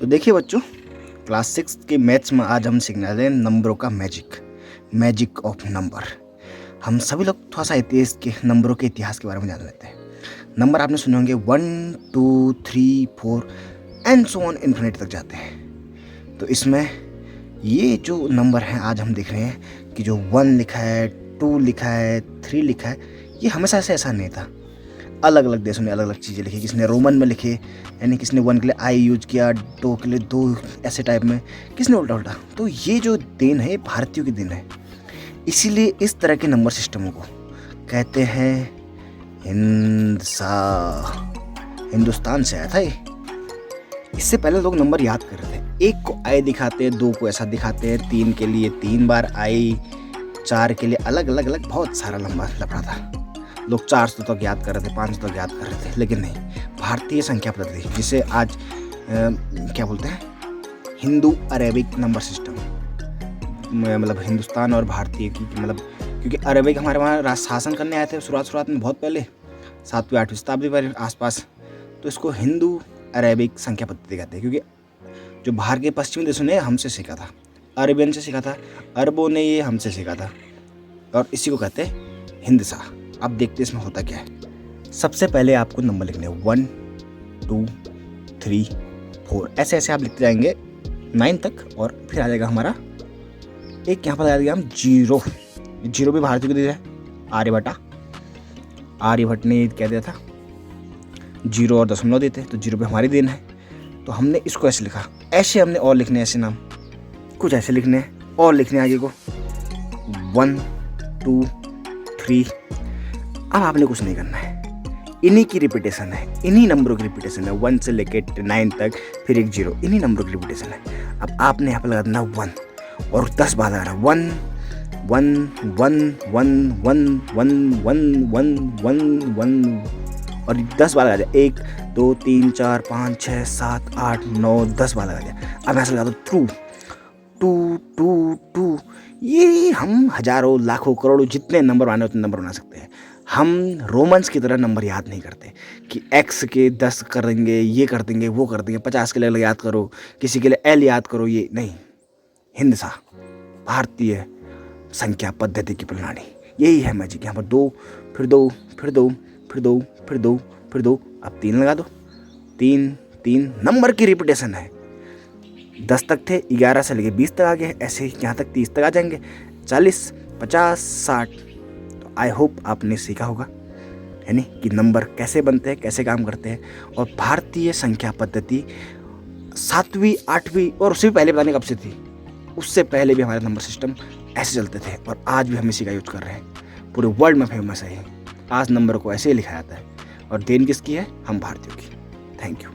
तो देखिए बच्चों, क्लास 6 के मैथ्स में आज हम सीखने वाले हैं नंबरों का मैजिक ऑफ नंबर। हम सभी लोग थोड़ा सा इतिहास के नंबरों के इतिहास के बारे में जान लेते हैं। नंबर आपने सुने होंगे 1 2 3 4 एंड सो ऑन इन्फिनिटी तक जाते हैं। तो इसमें ये जो नंबर हैं आज हम देख रहे हैं कि जो 1 लिखा है, 2 लिखा है, 3 लिखा है, ये हमेशा से ऐसा नहीं था। अलग अलग देशों ने अलग अलग चीज़ें लिखी। किसने रोमन में लिखे, यानी किसने 1 के लिए आई यूज किया, 2 के लिए 2, ऐसे टाइप में, किसने उल्टा उल्टा। तो ये जो दिन है, भारतीयों की दिन है। इसीलिए इस तरह के नंबर सिस्टमों को कहते हैं हिंदुस्तान से आया था ये। इससे पहले लोग नंबर याद कर रहे थे। 1 को आई दिखाते हैं, 2 को ऐसा दिखाते हैं, 3 के लिए 3 बार आई, 4 के लिए अलग अलग बहुत सारा लंबा लफड़ा था। लोग 400 तक याद कर रहे थे, 500 तक याद कर रहे थे, लेकिन नहीं, भारतीय संख्या पद्धति जिसे आज क्या बोलते हैं, हिंदू अरेबिक नंबर सिस्टम, मतलब हिंदुस्तान और भारतीय की, मतलब क्योंकि अरेबिक हमारे वहाँ शासन करने आए थे शुरुआत में, बहुत पहले 7वीं 8वीं शताब्दी पर आसपास। तो इसको हिंदू अरेबिक संख्या पद्धति कहते हैं, क्योंकि जो बाहर के पश्चिमी देशों ने हमसे सीखा था, अरेबियन से सीखा था, अरबों ने ये हमसे सीखा था, और इसी को कहते हैं हिंदसा। अब देखते हैं इसमें होता क्या है। सबसे पहले आपको नंबर लिखने हैं 1 2 3 4, ऐसे ऐसे आप लिखते जाएंगे 9 तक, और फिर आ जाएगा हमारा एक यहाँ पर आ जाएगा हम जीरो भी भारतीय को दे दिया है। आर्यभट्ट ने क्या दिया था, 0 और दशमलव देते, तो 0 पे हमारी देन है। तो हमने इसको ऐसे लिखा। ऐसे हमने और लिखने हैं, ऐसे नाम कुछ ऐसे लिखने हैं और लिखने आगे को 1 2 3। अब आपने कुछ नहीं करना है, इन्हीं की रिपीटेशन है, इन्हीं नंबरों की रिपीटेशन है, 1 से लेके 9 तक, फिर एक 0, इन्हीं नंबरों की रिपीटेशन है। अब आपने यहाँ पर लगा देना 1 और 10 बार लगा रहा 1 1 1 1 1 1 1 1 1 1 और 10 बार लगा दिया। 1 2 3 4 5 6 7 8 9 10 बार लगा दिया। अब ऐसा लगा दो थ्रू 2 2 2। ये हम हजारों लाखों करोड़ों जितने नंबर बनाने उतने नंबर बना सकते हैं। हम रोमन्स की तरह नंबर याद नहीं करते कि एक्स के 10 कर देंगे, ये कर देंगे, वो कर देंगे, 50 के लिए याद करो, किसी के लिए एल याद करो, ये नहीं। हिंदसा भारतीय संख्या पद्धति की प्रणाली, यही है मैजिक। यहाँ पर 2 फिर 2 फिर 2 फिर 2 फिर 2 फिर 2, अब 3 लगा दो, 3 3 नंबर की रिपीटेशन है। 10 तक थे, 11 से लेके 20 तक आ गए, ऐसे ही यहाँ तक 30 तक आ जाएंगे, 40 50 60। तो आई होप आपने सीखा होगा, यानी कि नंबर कैसे बनते हैं, कैसे काम करते हैं। और भारतीय संख्या पद्धति 7वीं 8वीं और उससे भी पहले बताने कब से थी, उससे पहले भी हमारे नंबर सिस्टम ऐसे चलते थे, और आज भी हम इसी का यूज कर रहे हैं। पूरे वर्ल्ड में फेमस है। आज नंबर को ऐसे ही लिखा जाता है, और देन किसकी है, हम भारतीयों की। Thank you.